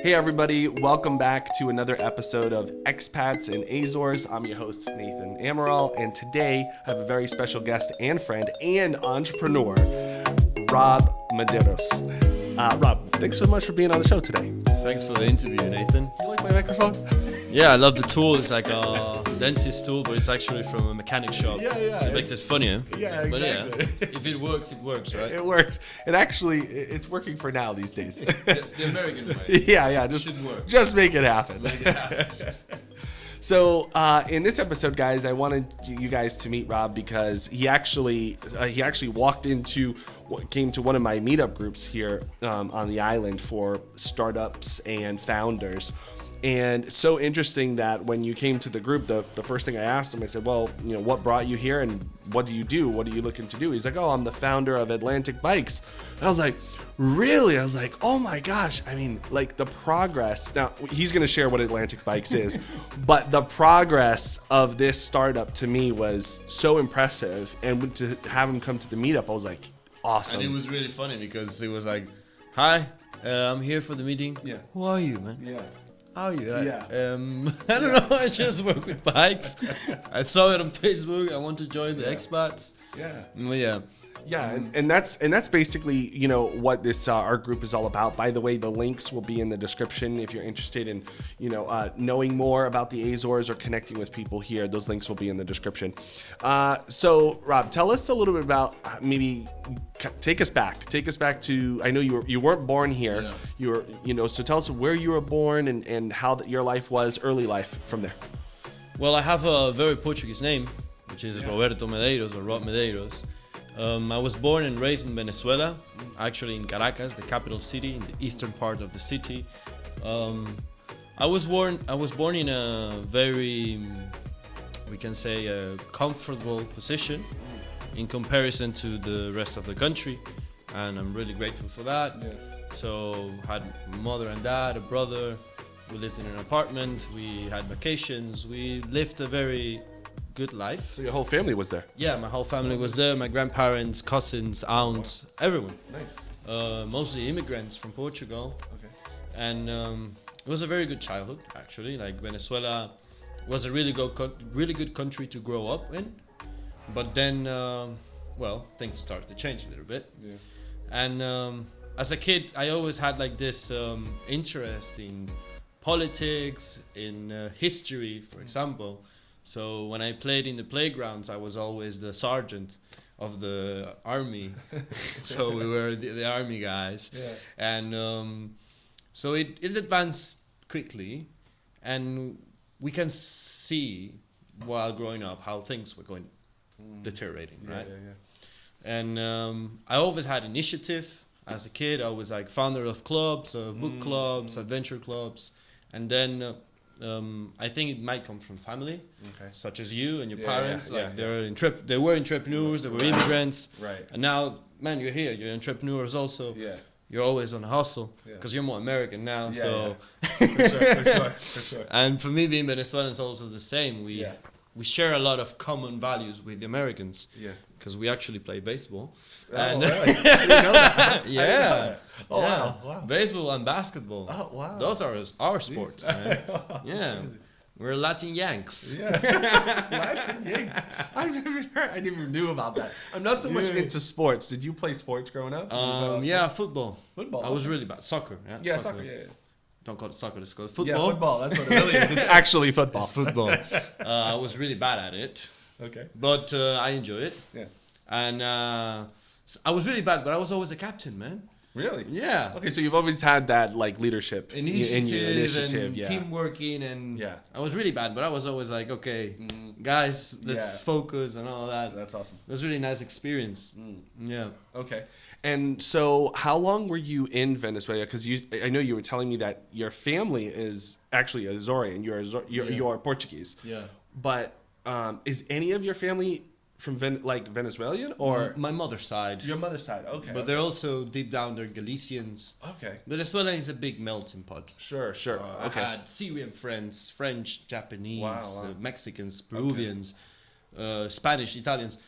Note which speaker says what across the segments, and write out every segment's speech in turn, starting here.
Speaker 1: Hey everybody, welcome back to another episode of Expats in Azores. I'm your host, Nathan Amaral, and today I have a very special guest and friend and entrepreneur, Rob Medeiros. Rob, thanks so much for being on the show today.
Speaker 2: Thanks for the interview, Nathan.
Speaker 1: You like my microphone?
Speaker 2: Yeah, I love the tool. It's like a dentist tool, but it's actually from a mechanic shop.
Speaker 1: Yeah.
Speaker 2: It makes it funnier.
Speaker 1: Yeah, exactly.
Speaker 2: But yeah, if it works, right?
Speaker 1: It works. It's working for now these days.
Speaker 2: The American way.
Speaker 1: Yeah,
Speaker 2: It should work.
Speaker 1: Just make it happen.
Speaker 2: Make it happen.
Speaker 1: So in this episode, guys, I wanted you guys to meet Rob because he actually came to one of my meetup groups here on the island for startups and founders. And so interesting that when you came to the group, the first thing I asked him, I said, well, what brought you here and what do you do? What are you looking to do? He's like, oh, I'm the founder of Atlantic Bikes. And I was like, really? I was like, oh my gosh. I mean, like the progress. Now, he's going to share what Atlantic Bikes is, but the progress of this startup to me was so impressive. And to have him come to the meetup, I was like, awesome.
Speaker 2: And it was really funny because it was like, hi, I'm here for the meeting.
Speaker 1: Yeah.
Speaker 2: Who are you, man?
Speaker 1: Yeah.
Speaker 2: How are you?
Speaker 1: Yeah.
Speaker 2: I don't know. I just work with bikes. I saw it on Facebook. I want to join the Expats.
Speaker 1: Yeah.
Speaker 2: Yeah.
Speaker 1: Yeah, and that's basically what this our group is all about. By the way, the links will be in the description if you're interested in knowing more about the Azores or connecting with people here. Those links will be in the description. So Rob, tell us a little bit about maybe take us back to, I know you weren't born here.
Speaker 2: Yeah.
Speaker 1: You were so tell us where you were born and how your life was, early life from there.
Speaker 2: Well, I have a very Portuguese name, which is Roberto Medeiros or Rob Medeiros. I was born and raised in Venezuela, actually in Caracas, the capital city, in the eastern part of the city. I was born in a very, we can say, comfortable position in comparison to the rest of the country, and I'm really grateful for that.
Speaker 1: Yeah.
Speaker 2: So had mother and dad, a brother. We lived in an apartment. We had vacations. We lived a very good life.
Speaker 1: So your whole family was there?
Speaker 2: Yeah, my whole family was there. My grandparents, cousins, aunts, everyone.
Speaker 1: Nice.
Speaker 2: Mostly immigrants from Portugal.
Speaker 1: Okay.
Speaker 2: And it was a very good childhood, actually. Like Venezuela was a really good country to grow up in. But then, things started to change a little bit.
Speaker 1: Yeah.
Speaker 2: And as a kid, I always had like this interest in politics, in history, for example. So when I played in the playgrounds, I was always the sergeant of the army. So we were the army guys.
Speaker 1: Yeah.
Speaker 2: And so it advanced quickly. And we can see while growing up how things were going deteriorating, right?
Speaker 1: Yeah.
Speaker 2: And I always had initiative. As a kid, I was like founder of clubs, book clubs, adventure clubs. And then I think it might come from family, such as you and your parents. They were entrepreneurs, they were immigrants,
Speaker 1: Right.
Speaker 2: And now, man, you're here. You're entrepreneurs also.
Speaker 1: Yeah.
Speaker 2: You're always on a hustle because you're more American now.
Speaker 1: Yeah,
Speaker 2: so,
Speaker 1: For sure.
Speaker 2: And for me, being Venezuelan is also the same. We share a lot of common values with the Americans.
Speaker 1: Yeah.
Speaker 2: Because we actually play baseball.
Speaker 1: Oh,
Speaker 2: And
Speaker 1: really? I didn't know that.
Speaker 2: yeah.
Speaker 1: Oh,
Speaker 2: Yeah.
Speaker 1: wow.
Speaker 2: Baseball and basketball.
Speaker 1: Oh, wow.
Speaker 2: Those are our sports, man. Yeah. We're Latin Yanks.
Speaker 1: Yeah. Latin Yanks. I never knew about that. I'm not so much into sports. Did you play sports growing up?
Speaker 2: Football.
Speaker 1: Football.
Speaker 2: I was really bad. Soccer.
Speaker 1: Yeah, soccer. Yeah.
Speaker 2: Don't call it soccer. Let's call it football.
Speaker 1: Yeah, football. That's what it really is. It's actually football.
Speaker 2: Football. I was really bad at it.
Speaker 1: Okay.
Speaker 2: But I enjoy it.
Speaker 1: Yeah.
Speaker 2: And I was really bad, but I was always a captain, man.
Speaker 1: Really?
Speaker 2: Yeah.
Speaker 1: Okay, so you've always had that like leadership
Speaker 2: Initiative,
Speaker 1: yeah.
Speaker 2: team working, and
Speaker 1: Yeah.
Speaker 2: I was really bad, but I was always like, okay, guys, let's focus and all that.
Speaker 1: That's awesome.
Speaker 2: It was a really nice experience. Yeah.
Speaker 1: Okay. And so how long were you in Venezuela? Because I know you were telling me that your family is actually Azorean. You're Portuguese.
Speaker 2: Yeah.
Speaker 1: But is any of your family from Venezuelan or
Speaker 2: My mother's side.
Speaker 1: your mother's side? Okay.
Speaker 2: But they're also deep down, they're Galicians.
Speaker 1: okay.
Speaker 2: Venezuela is a big melting pot.
Speaker 1: Sure. Okay.
Speaker 2: I had Syrian friends, French, Japanese,
Speaker 1: Wow.
Speaker 2: Mexicans, Peruvians, Spanish, Italians.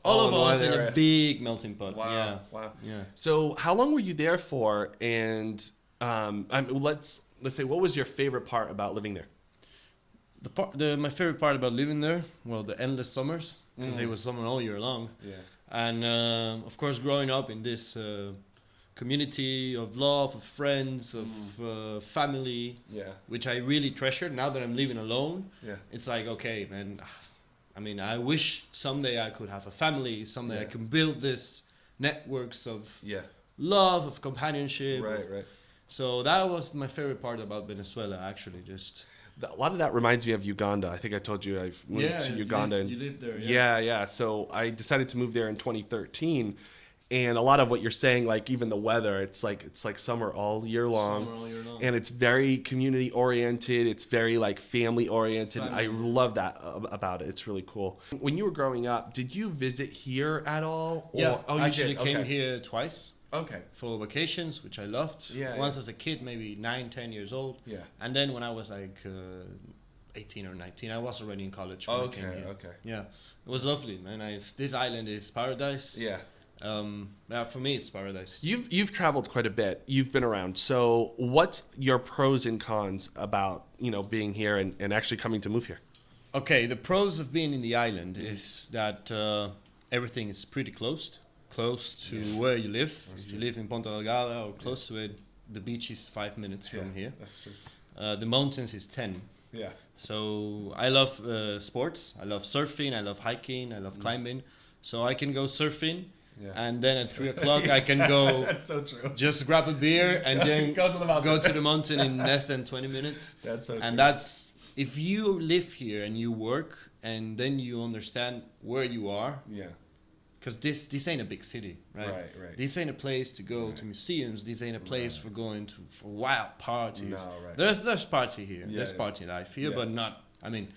Speaker 2: All of
Speaker 1: in
Speaker 2: us
Speaker 1: one
Speaker 2: in
Speaker 1: area.
Speaker 2: a big melting pot.
Speaker 1: Wow.
Speaker 2: Yeah.
Speaker 1: Wow.
Speaker 2: Yeah.
Speaker 1: So how long were you there for? And Let's say, what was your favorite part about living there?
Speaker 2: My favorite part about living there, well, the endless summers, because it was summer all year long.
Speaker 1: Yeah.
Speaker 2: And of course, growing up in this community of love, of friends, of family, which I really treasured. Now that I'm living alone, it's like, okay, man, I mean, I wish someday I could have a family, someday I can build this networks of love, of companionship.
Speaker 1: Right.
Speaker 2: So that was my favorite part about Venezuela, actually, just...
Speaker 1: A lot of that reminds me of Uganda. I think I told you I've moved to Uganda.
Speaker 2: You lived there,
Speaker 1: Yeah. So I decided to move there in 2013. And a lot of what you're saying, like even the weather, it's like summer all year long. And it's very community oriented. It's very like family oriented. I love that about it. It's really cool. When you were growing up, did you visit here at all?
Speaker 2: Yeah,
Speaker 1: I
Speaker 2: actually came here twice.
Speaker 1: Okay.
Speaker 2: For vacations, which I loved. Once as a kid, maybe 9-10 years old.
Speaker 1: Yeah.
Speaker 2: And then when I was like 18 or 19, I was already in college when I came here.
Speaker 1: Okay.
Speaker 2: Yeah, it was lovely, man. This island is paradise.
Speaker 1: Yeah.
Speaker 2: For me, it's paradise.
Speaker 1: You've traveled quite a bit. You've been around. So what's your pros and cons about being here and actually coming to move here?
Speaker 2: Okay, the pros of being in the island is that everything is pretty close to where you live. If you live in Ponta Delgada or close to it, the beach is 5 minutes from here.
Speaker 1: That's true.
Speaker 2: The mountains is 10.
Speaker 1: Yeah.
Speaker 2: So I love sports. I love surfing. I love hiking. I love climbing. So I can go surfing. Yeah. And then at 3 o'clock I can go.
Speaker 1: That's so true.
Speaker 2: Just grab a beer and then
Speaker 1: go to the mountain
Speaker 2: in less than 20 minutes.
Speaker 1: That's so true.
Speaker 2: And that's, if you live here and you work and then you understand where you are.
Speaker 1: Yeah.
Speaker 2: Because this ain't a big city, right?
Speaker 1: Right.
Speaker 2: This ain't a place to go to museums. This ain't a place for going for wild parties.
Speaker 1: No, right.
Speaker 2: There's party here. There's party life here, but not. I mean,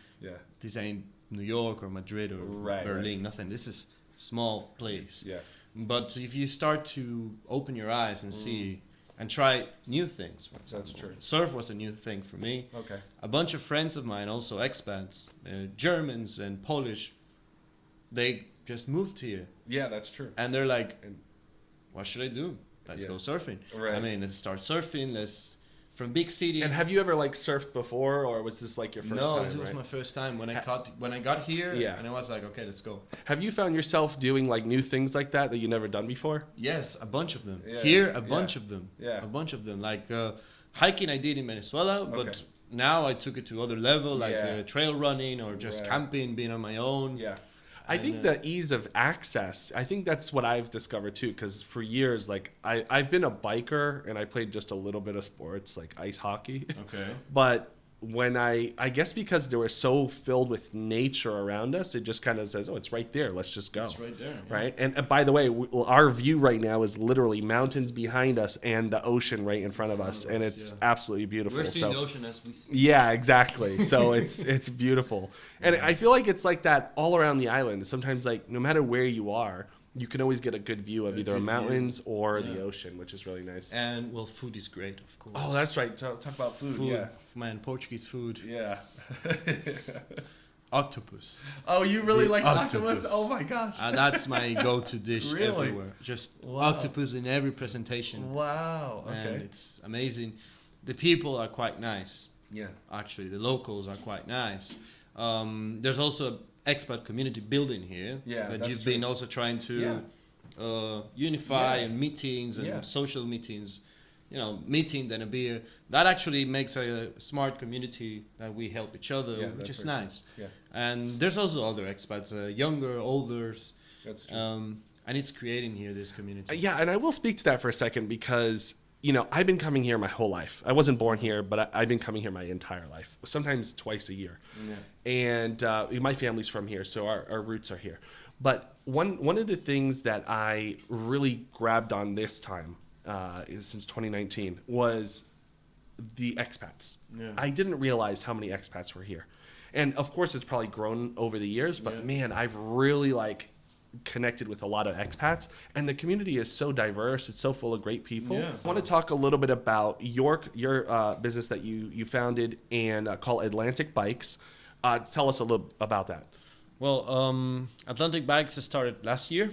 Speaker 2: this ain't New York or Madrid or Berlin. Nothing. This is small place.
Speaker 1: Yeah.
Speaker 2: But if you start to open your eyes and see and try new things, for example,
Speaker 1: that's true.
Speaker 2: Surf was a new thing for me.
Speaker 1: Okay.
Speaker 2: A bunch of friends of mine, also expats, Germans and Polish, they just moved here.
Speaker 1: Yeah, that's true.
Speaker 2: And they're like, what should I do? Let's go surfing. Right. I mean, let's start surfing. From big cities.
Speaker 1: And have you ever like surfed before, or was this like your first time?
Speaker 2: No, this was my first time when I got here. Yeah. And I was like, okay, let's go.
Speaker 1: Have you found yourself doing like new things like that you never done before?
Speaker 2: Yes, a bunch of them. Yeah. Here, a bunch of them. Yeah. A bunch of them. Like hiking, I did in Venezuela, but now I took it to other level, like trail running or just camping, being on my own.
Speaker 1: Yeah. I think the ease of access, I think that's what I've discovered too, because for years, like I've been a biker and I played just a little bit of sports, like ice hockey. Okay. But when I guess because they were so filled with nature around us, it just kind of says, oh, it's right there. Let's just go.
Speaker 2: It's right there. Yeah.
Speaker 1: Right. And by the way, our view right now is literally mountains behind us and the ocean right in front of us. And it's absolutely beautiful.
Speaker 2: We're seeing the ocean as we speak.
Speaker 1: Yeah, exactly. So it's beautiful. And I feel like it's like that all around the island. Sometimes like no matter where you are, you can always get a good view of either mountains or the ocean, which is really nice.
Speaker 2: And, well, food is great, of course.
Speaker 1: Oh, that's right. Talk about food. Yeah.
Speaker 2: Man, Portuguese food.
Speaker 1: Yeah.
Speaker 2: Octopus.
Speaker 1: Oh, you really like octopus? Oh, my gosh.
Speaker 2: That's my go-to dish everywhere. Just octopus in every presentation.
Speaker 1: Wow. Okay.
Speaker 2: And it's amazing. The people are quite nice.
Speaker 1: Yeah.
Speaker 2: Actually, the locals are quite nice. There's also expat community building here that you've been also trying to unify and meetings and social meetings, meeting then a beer. That actually makes a smart community that we help each other, which is nice. Yeah. And there's also other expats, younger, older.
Speaker 1: That's true.
Speaker 2: And it's creating here this community.
Speaker 1: Yeah, and I will speak to that for a second because I've been coming here my whole life. I wasn't born here, but I've been coming here my entire life, sometimes twice a year. Yeah. And my family's from here, so our roots are here. But one of the things that I really grabbed on this time, since 2019, was the expats. Yeah. I didn't realize how many expats were here. And of course, it's probably grown over the years, but man, I've really connected with a lot of expats, and the community is so diverse. It's so full of great people. Yeah. I want to talk a little bit about your business that you founded and called Atlantic Bikes. Tell us a little about that.
Speaker 2: Well, Atlantic Bikes started last year.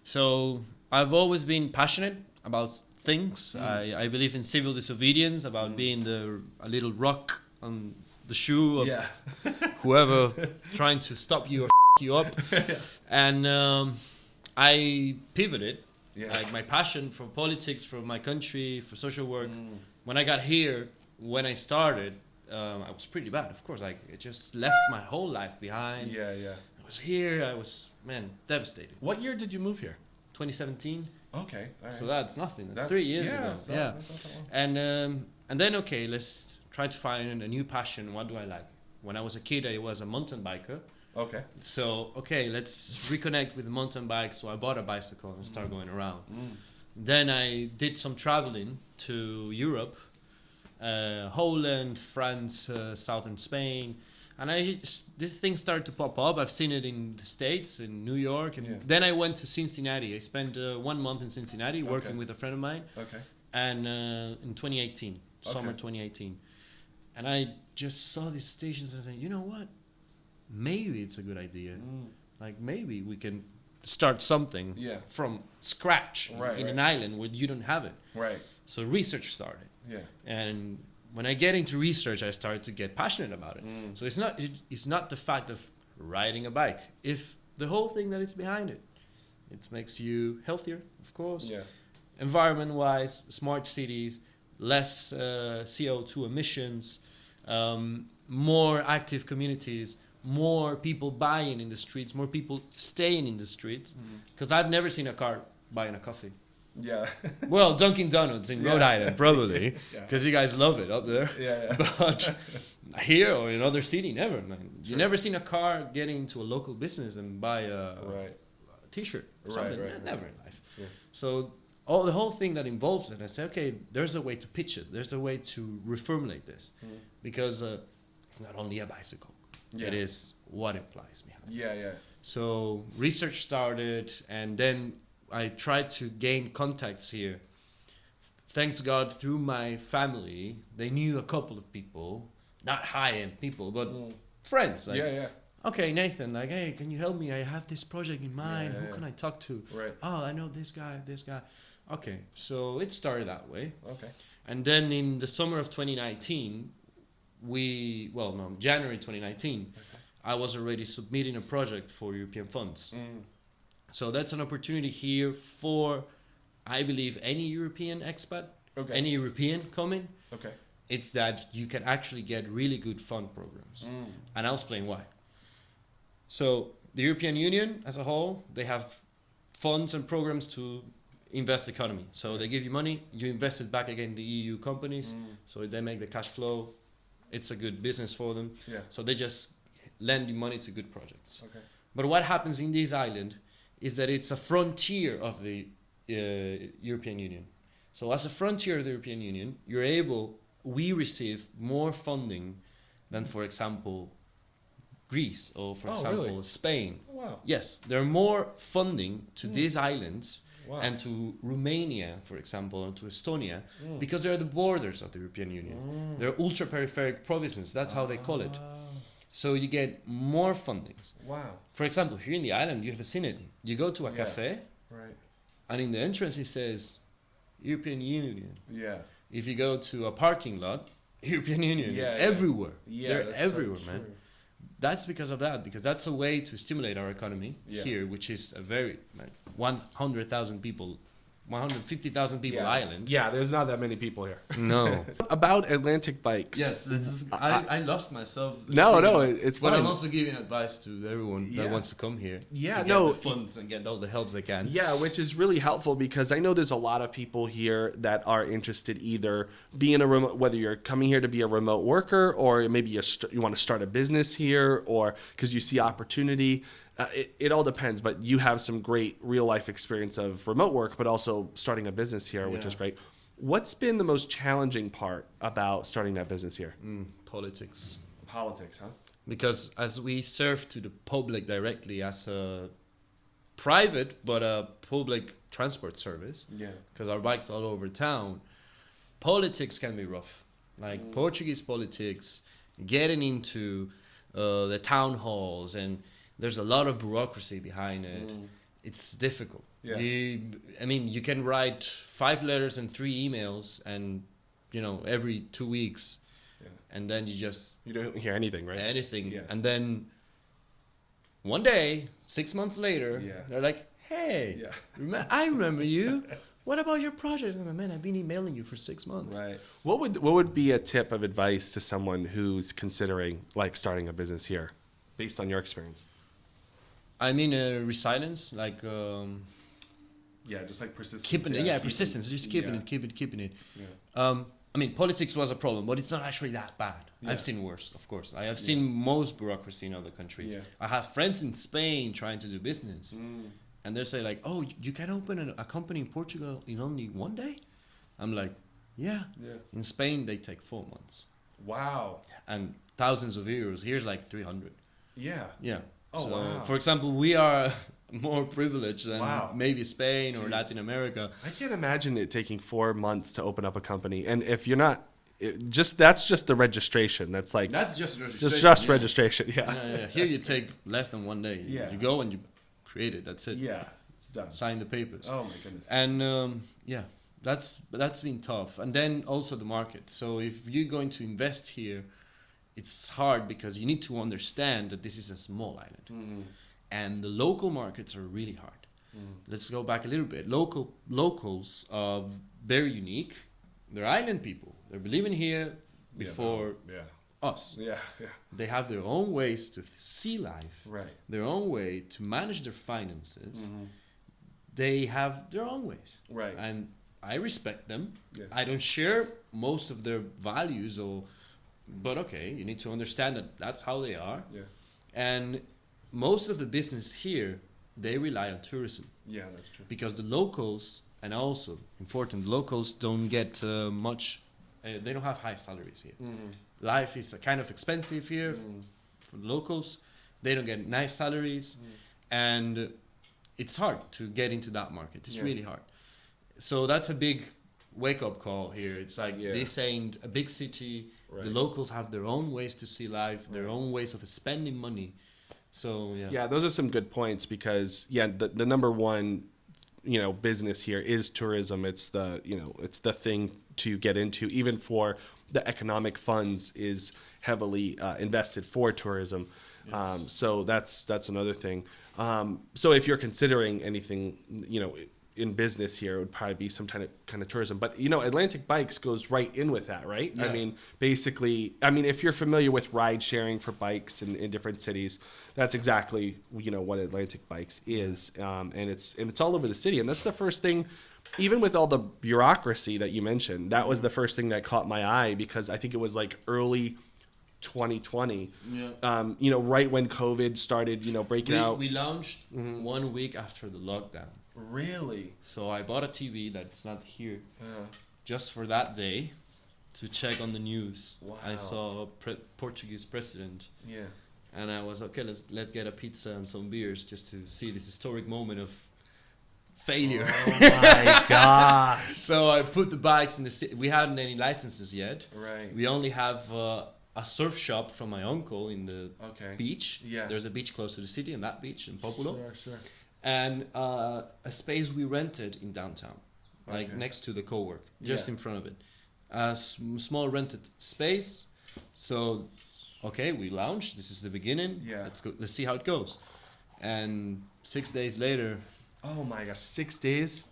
Speaker 2: So I've always been passionate about things. I believe in civil disobedience, about being a little rock on the shoe of whoever trying to stop you or you up. And I pivoted. Like my passion for politics, for my country, for social work. When I got here, when I started, I was pretty bad. Of course, like it just left my whole life behind. I was here. I was devastated.
Speaker 1: What year did you move here?
Speaker 2: 2017.
Speaker 1: Okay. All right.
Speaker 2: So that's nothing. That's 3 years ago.
Speaker 1: That's not long.
Speaker 2: And then let's try to find a new passion. What do I like? When I was a kid, I was a mountain biker.
Speaker 1: Okay.
Speaker 2: So let's reconnect with the mountain bike. So I bought a bicycle and started going around. Then I did some traveling to Europe, Holland, France, southern Spain, and this thing started to pop up. I've seen it in the States, in New York, and then I went to Cincinnati. I spent 1 month in Cincinnati working with a friend of mine. Okay. And in 2018, summer 2018, and I just saw these stations and I said, you know what? Maybe it's a good idea. Like maybe we can start something from scratch in an island where you don't have it. Right. So research started. Yeah. And when I get into research, I started to get passionate about it. So it's not the fact of riding a bike. If the whole thing that it's behind it, it makes you healthier, of course. Yeah. Environment-wise, smart cities, less CO2 emissions, more active communities, more people buying in the streets, more people staying in the streets. Because I've never seen a car buying a coffee. Yeah. Well, Dunkin' Donuts in Rhode Island, probably, because you guys love it up there. But here or in other city, never, man. You never seen a car getting into a local business and buy a T-shirt or something. Never in life. Yeah. So the whole thing that involves it, I say, okay, there's a way to pitch it. There's a way to reformulate this, because it's not only a bicycle. It is what implies behind. So research started, and then I tried to gain contacts here. Thanks God, through my family, they knew a couple of people, not high-end people, but friends. Like, okay, Nathan, like, hey, can you help me? I have this project in mind. Who can I talk to? Right. Oh, I know this guy. Okay, so it started that way. Okay. And then in the summer of 2019, January 2019, I was already submitting a project for European funds. So that's an opportunity here for, I believe, any European expat, any European coming. Okay. It's that you can actually get really good fund programs. And I'll explain why. So the European Union as a whole, they have funds and programs to invest economy. So they give you money, you invest it back again in the EU companies, so they make the cash flow. It's a good business for them. Yeah. So they just lend you money to good projects. Okay. But what happens in this island is that it's a frontier of the European Union. So as a frontier of the European Union, we receive more funding than, for example, Greece or, for example, really? Spain. Oh, wow. Yes, there are more funding to these islands and to Romania, for example, and to Estonia, because they're the borders of the European Union. They're ultra-peripheric provinces, that's how they call it. So you get more fundings. Wow. For example, here in the island, you have seen it. You go to a cafe, and in the entrance it says European Union. Yeah. If you go to a parking lot, European Union. Everywhere. They're everywhere, so man. That's because of that, because that's a way to stimulate our economy here, which is a very 100,000 people, 150,000 people island.
Speaker 1: Yeah, there's not that many people here.
Speaker 2: No.
Speaker 1: About Atlantic bikes.
Speaker 2: Yes, I lost myself.
Speaker 1: No, it's fine.
Speaker 2: But I'm also giving advice to everyone that wants to come here. Yeah, to get the funds and get all the helps they can.
Speaker 1: Yeah, which is really helpful, because I know there's a lot of people here that are interested either being a remote, whether you're coming here to be a remote worker, or maybe you want to start a business here, or because you see opportunity. It all depends, but you have some great real life experience of remote work, but also starting a business here, which is great. What's been the most challenging part about starting that business here?
Speaker 2: Politics.
Speaker 1: Politics, huh?
Speaker 2: Because as we serve to the public directly as a private, but a public transport service, because our bikes all over town, politics can be rough. Like Portuguese politics, getting into the town halls, and there's a lot of bureaucracy behind it. it's difficult.
Speaker 1: Yeah.
Speaker 2: You can write 5 letters and 3 emails, and every 2 weeks, and then
Speaker 1: you don't hear anything, right?
Speaker 2: Anything,
Speaker 1: Yeah.
Speaker 2: and then one day, 6 months later,
Speaker 1: Yeah.
Speaker 2: they're like, "Hey, I remember you. What about your project?" I'm like, "Man, I've been emailing you for 6 months."
Speaker 1: Right. What would be a tip of advice to someone who's considering like starting a business here, based on your experience?
Speaker 2: I mean, resilience, like
Speaker 1: Just like persistence.
Speaker 2: keeping it. Persistence. Just keeping it.
Speaker 1: Yeah.
Speaker 2: I mean, politics was a problem, but it's not actually that bad.
Speaker 1: Yeah.
Speaker 2: I've seen worse, of course. I have seen most bureaucracy in other countries.
Speaker 1: Yeah.
Speaker 2: I have friends in Spain trying to do business, and they're saying like, "Oh, you can open a company in Portugal in only 1 day?" I'm like, "Yeah." In Spain, they take 4 months.
Speaker 1: Wow.
Speaker 2: And thousands of euros. Here's like 300.
Speaker 1: Yeah.
Speaker 2: Yeah.
Speaker 1: Oh, wow.
Speaker 2: For example, we are more privileged than
Speaker 1: Wow.
Speaker 2: maybe Spain or
Speaker 1: Jeez.
Speaker 2: Latin America.
Speaker 1: I can't imagine it taking 4 months to open up a company, and if you're not, that's just the registration. That's like
Speaker 2: That's just registration.
Speaker 1: just registration. Yeah.
Speaker 2: Yeah. Here you take less than 1 day.
Speaker 1: Yeah.
Speaker 2: You go and you create it. That's it.
Speaker 1: Yeah. It's done.
Speaker 2: Sign the papers.
Speaker 1: Oh my goodness.
Speaker 2: And that's been tough. And then also the market. So if you're going to invest here, it's hard because you need to understand that this is a small island, and the local markets are really hard. Let's go back a little bit. Locals are very unique. They're island people. They're living here before us.
Speaker 1: Yeah.
Speaker 2: They have their own ways to see life,
Speaker 1: Right.
Speaker 2: their own way to manage their finances. They have their own ways.
Speaker 1: Right.
Speaker 2: And I respect them.
Speaker 1: Yeah.
Speaker 2: I don't share most of their values, but okay, you need to understand that that's how they are.
Speaker 1: Yeah.
Speaker 2: And most of the business here, they rely on tourism.
Speaker 1: Yeah, that's true.
Speaker 2: Because the locals, and also important, locals don't get much, they don't have high salaries here. Life is kind of expensive here for locals. They don't get nice salaries, and it's hard to get into that market. It's really hard. So that's a big wake-up call here. It's like this ain't a big city. Right. The locals have their own ways to see life, their own ways of spending money. So
Speaker 1: yeah, those are some good points because the number one business here is tourism. It's the thing to get into. Even for the economic funds is heavily invested for tourism. Yes. So that's another thing. So if you're considering anything in business here, it would probably be some kind of tourism. But Atlantic Bikes goes right in with that, right? Yeah. I mean, basically, if you're familiar with ride sharing for bikes in different cities, that's exactly what Atlantic Bikes is, and it's all over the city. And that's the first thing, even with all the bureaucracy that you mentioned, that was the first thing that caught my eye because I think it was like early 2020. Yeah. Right when COVID started, breaking out.
Speaker 2: We launched 1 week after the lockdown.
Speaker 1: Really?
Speaker 2: So I bought a TV that's not here just for that day to check on the news. Wow. I saw a Portuguese president. Yeah. And I was okay. Let's get a pizza and some beers just to see this historic moment of failure.
Speaker 1: Oh my god!
Speaker 2: So I put the bikes in the city. We hadn't any licenses yet.
Speaker 1: Right.
Speaker 2: We only have a surf shop from my uncle in the beach.
Speaker 1: Yeah.
Speaker 2: There's a beach close to the city, and that beach in Populo.
Speaker 1: Sure.
Speaker 2: And a space we rented in downtown, like next to the co-work, just in front of it. A small rented space. So, we launched. This is the beginning. Yeah. Let's see how it goes. And 6 days later.
Speaker 1: Oh my gosh, 6 days?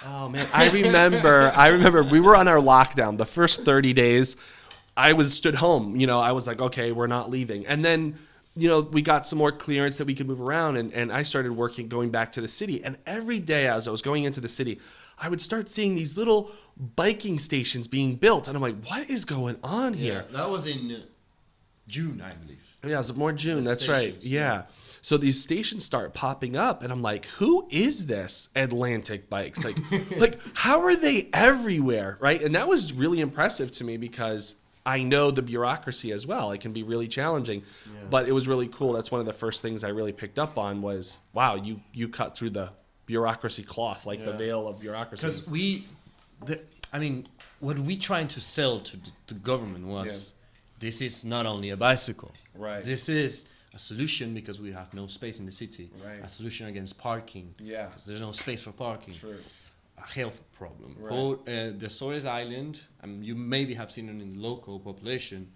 Speaker 1: Oh man, I remember we were on our lockdown. The first 30 days, I stood home. I was like, okay, we're not leaving. And then we got some more clearance that we could move around, and I started going back to the city. And every day as I was going into the city, I would start seeing these little biking stations being built. And I'm like, what is going on here?
Speaker 2: That was in June, I believe.
Speaker 1: Yeah, it was more June. That's right. Yeah. So these stations start popping up, and I'm like, who is this Atlantic Bikes? Like how are they everywhere, right? And that was really impressive to me because I know the bureaucracy as well. It can be really challenging, but it was really cool. That's one of the first things I really picked up on was, wow, you cut through the bureaucracy cloth, the veil of bureaucracy.
Speaker 2: Because what we trying to sell to the government was, this is not only a bicycle.
Speaker 1: Right.
Speaker 2: This is a solution because we have no space in the city.
Speaker 1: Right.
Speaker 2: A solution against parking.
Speaker 1: Yeah.
Speaker 2: Because there's no space for parking.
Speaker 1: True.
Speaker 2: A health problem.
Speaker 1: Right.
Speaker 2: The Azores Island, you maybe have seen it in the local population,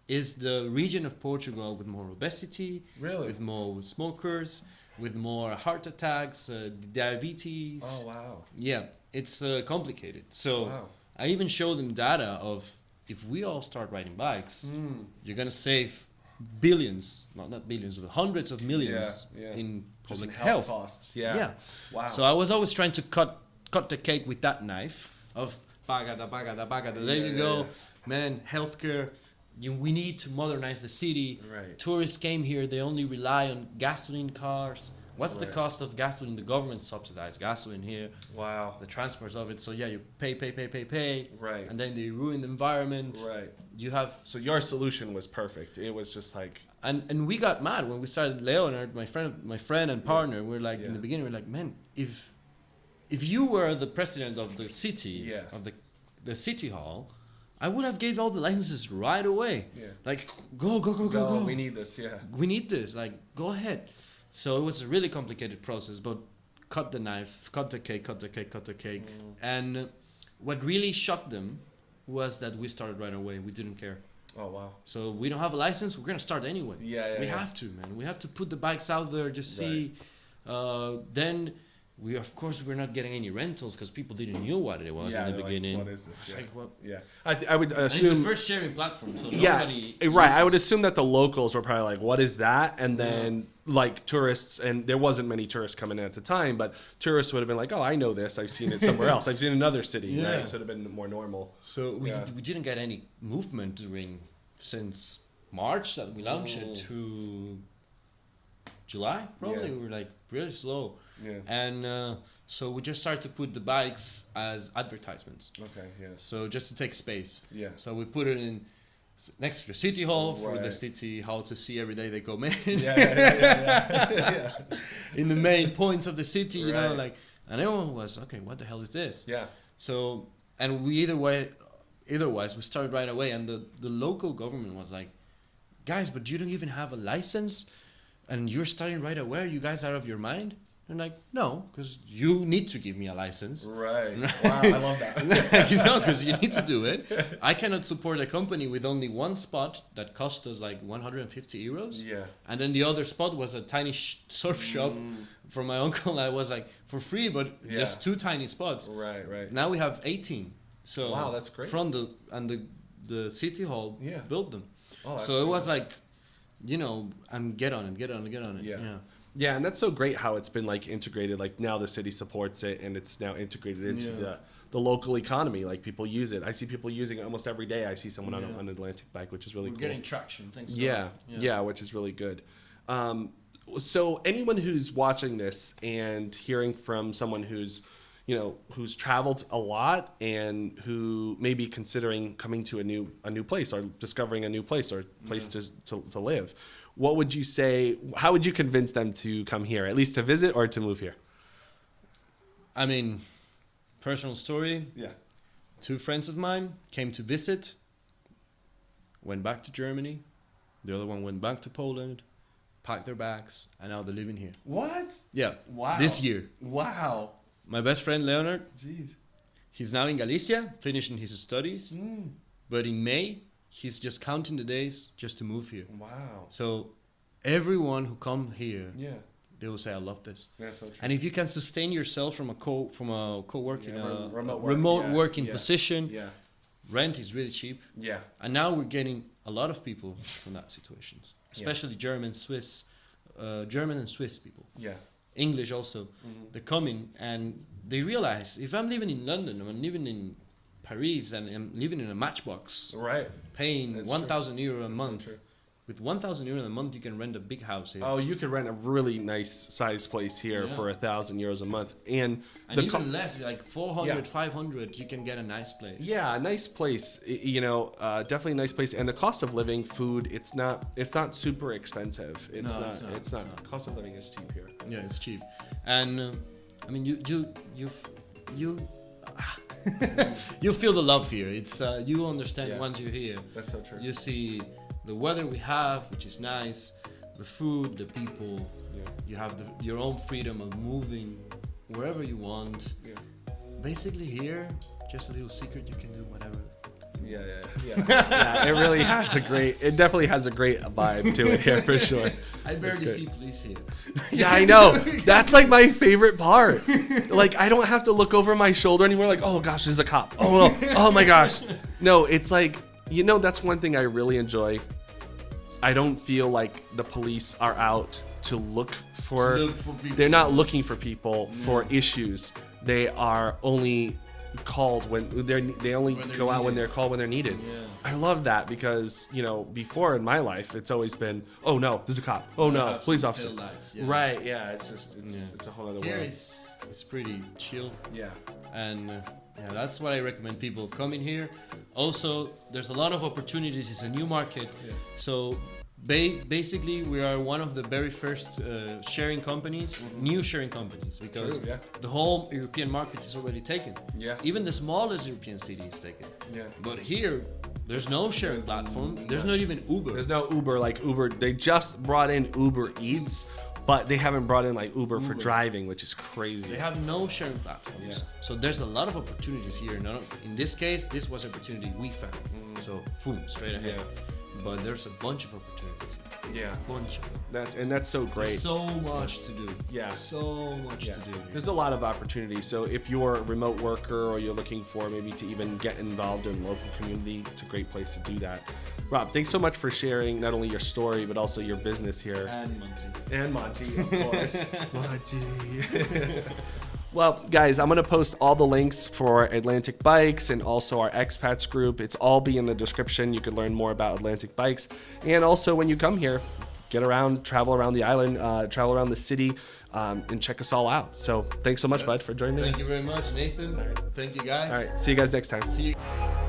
Speaker 2: is the region of Portugal with more obesity,
Speaker 1: Really?
Speaker 2: with more smokers, with more heart attacks, diabetes.
Speaker 1: Oh, wow.
Speaker 2: Yeah, it's complicated. So
Speaker 1: Wow.
Speaker 2: I even show them data of if we all start riding bikes, you're gonna save billions, not billions, but hundreds of millions in
Speaker 1: Just
Speaker 2: public
Speaker 1: in
Speaker 2: health
Speaker 1: costs. Yeah.
Speaker 2: yeah.
Speaker 1: Wow.
Speaker 2: So I was always trying to cut the cake with that knife of bagada. There you go, man. Healthcare. We need to modernize the city.
Speaker 1: Right.
Speaker 2: Tourists came here. They only rely on gasoline cars. What's the
Speaker 1: Right.
Speaker 2: cost of gasoline? The government subsidizes gasoline here.
Speaker 1: Wow.
Speaker 2: The transport of it. So yeah, you pay.
Speaker 1: Right.
Speaker 2: And then they ruin the environment.
Speaker 1: Right.
Speaker 2: You have
Speaker 1: So your solution was perfect. It was just like,
Speaker 2: and we got mad when we started. Leonard, my friend and partner, we're like in the beginning, we're like, man, if you were the president of the city, of the city hall, I would have gave all the licenses right away.
Speaker 1: Yeah.
Speaker 2: Like go.
Speaker 1: we need this. Yeah.
Speaker 2: We need this. Like go ahead. So it was a really complicated process, but cut the knife, cut the cake, and what really shocked them was that we started right away. We didn't care.
Speaker 1: Oh, wow.
Speaker 2: So we don't have a license. We're gonna start anyway. We have to, man. We have to put the bikes out there. Just see. Then we're not getting any rentals because people didn't know what it was in the beginning.
Speaker 1: Like, what is this?
Speaker 2: It's like, what?
Speaker 1: Yeah. I would
Speaker 2: And it's
Speaker 1: assume.
Speaker 2: the first sharing platform, so
Speaker 1: Yeah,
Speaker 2: nobody.
Speaker 1: right. I would assume that the locals were probably like, "What is that?" And then like tourists, and there wasn't many tourists coming in at the time, but tourists would have been like, "Oh, I know this. I've seen it somewhere else. I've seen it in another city."
Speaker 2: Yeah.
Speaker 1: Right? So it'd have been more normal.
Speaker 2: So we didn't get any movement since March that we launched it to July. Probably we were like really slow.
Speaker 1: Yeah.
Speaker 2: And so we just started to put the bikes as advertisements.
Speaker 1: Okay. Yeah.
Speaker 2: So just to take space.
Speaker 1: Yeah.
Speaker 2: So we put it in next to the city hall for the city hall to see every day they come in.
Speaker 1: Yeah.
Speaker 2: In the main points of the city, you know, like, and everyone was okay. What the hell is this?
Speaker 1: Yeah.
Speaker 2: So, and we otherwise we started right away, and the local government was like, guys, but you don't even have a license, and you're starting right away. You guys are out of your mind. And like, no, because you need to give me a license.
Speaker 1: Right. Wow, I love that.
Speaker 2: You know, because you need to do it. I cannot support a company with only one spot that cost us like 150 euros.
Speaker 1: Yeah.
Speaker 2: And then the other spot was a tiny surf shop from my uncle. I was like, for free, but just 2 tiny spots.
Speaker 1: Right.
Speaker 2: Now we have 18. So
Speaker 1: wow, that's great.
Speaker 2: From the city hall built them.
Speaker 1: Oh,
Speaker 2: so it was like, you know, and get on it.
Speaker 1: Yeah. Yeah, and that's so great how it's been like integrated. Like now the city supports it, and it's now integrated into the local economy. Like people use it. I see people using it almost every day. I see someone on an Atlantic bike, which is really cool.
Speaker 2: We're getting traction, thanks.
Speaker 1: Yeah, which is really good. So anyone who's watching this and hearing from someone who's traveled a lot and who may be considering coming to a new place or discovering a new place or place to live, what would you say? How would you convince them to come here, at least to visit or to move here?
Speaker 2: I mean, personal story.
Speaker 1: Yeah.
Speaker 2: 2 friends of mine came to visit, went back to Germany. The other one went back to Poland, packed their bags, and now they're living here.
Speaker 1: What?
Speaker 2: Yeah.
Speaker 1: Wow.
Speaker 2: This year.
Speaker 1: Wow.
Speaker 2: My best friend Leonard.
Speaker 1: Jeez.
Speaker 2: He's now in Galicia, finishing his studies. But in May, he's just counting the days just to move here.
Speaker 1: Wow.
Speaker 2: So everyone who come here, they will say, "I love this."
Speaker 1: Yeah, so true.
Speaker 2: And if you can sustain yourself from a co-working,
Speaker 1: remote
Speaker 2: working position,
Speaker 1: Yeah.
Speaker 2: rent is really cheap.
Speaker 1: Yeah.
Speaker 2: And now we're getting a lot of people from that situation, especially German and Swiss people.
Speaker 1: Yeah.
Speaker 2: English also. They're coming and they realize if I'm living in London, I'm living in Paris, and I'm living in a matchbox,
Speaker 1: Right.
Speaker 2: paying 1,000 euro a month.
Speaker 1: So true.
Speaker 2: With 1,000 euro a month, you can rent a big house here.
Speaker 1: Oh, you could rent a really nice size place here for 1,000 euros a month, and
Speaker 2: even less, like 400, 500, you can get a nice place.
Speaker 1: Yeah, a nice place. Definitely a nice place, and the cost of living, food, it's not super expensive. It's not. Cost of living is cheap here.
Speaker 2: Yeah, it's cheap, and I mean you you feel the love here. It's you understand once you're here.
Speaker 1: That's so true.
Speaker 2: You see the weather we have, which is nice, the food, the people.
Speaker 1: Yeah.
Speaker 2: You have your own freedom of moving wherever you want.
Speaker 1: Yeah.
Speaker 2: Basically here, just a little secret, you can do whatever.
Speaker 1: Yeah, it definitely has a great vibe to it here for sure.
Speaker 2: I barely see police here.
Speaker 1: Yeah, I know. That's like my favorite part. Like, I don't have to look over my shoulder anymore. Like, oh gosh, there's a cop. Oh no. Oh my gosh. No, it's like, that's one thing I really enjoy. I don't feel like the police are out to look for people. They're not looking for people for issues. They are only called when they only go out when they're called when they're needed.
Speaker 2: Yeah.
Speaker 1: I love that because before in my life it's always been, oh no, there's a cop, oh no, police officer.
Speaker 2: Lights, yeah.
Speaker 1: Right, yeah, it's a whole other
Speaker 2: Here
Speaker 1: world.
Speaker 2: it's pretty chill.
Speaker 1: Yeah.
Speaker 2: And that's what I recommend people coming here. Also, there's a lot of opportunities. It's a new market.
Speaker 1: Yeah.
Speaker 2: So basically, we are one of the very first sharing companies, new sharing companies, because
Speaker 1: True, yeah.
Speaker 2: the whole European market is already taken.
Speaker 1: Yeah.
Speaker 2: Even the smallest European city is taken.
Speaker 1: Yeah.
Speaker 2: But here, there's no sharing platform. There's not even Uber.
Speaker 1: There's no Uber. Like Uber, they just brought in Uber Eats, but they haven't brought in like Uber for driving, which is crazy.
Speaker 2: They have no sharing platforms.
Speaker 1: Yeah.
Speaker 2: So there's a lot of opportunities here. In this case, this was an opportunity we found. So, boom, straight ahead.
Speaker 1: Yeah.
Speaker 2: But there's a bunch of opportunities.
Speaker 1: Yeah.
Speaker 2: Bunch of them.
Speaker 1: That's so great.
Speaker 2: There's so much to do.
Speaker 1: Yeah.
Speaker 2: So much to do.
Speaker 1: There's a lot of opportunity. So if you're a remote worker or you're looking for maybe to even get involved in local community, it's a great place to do that. Rob, thanks so much for sharing not only your story but also your business here.
Speaker 2: And
Speaker 1: Monty, of course. Monty. Well, guys, I'm going to post all the links for Atlantic Bikes and also our Expats group. It's all be in the description. You can learn more about Atlantic Bikes. And also, when you come here, get around, travel around the island, travel around the city, and check us all out. So thanks so much, bud, for joining me.
Speaker 2: Thank you very much, Nathan. Thank you, guys.
Speaker 1: All right. See you guys next time.
Speaker 2: See you.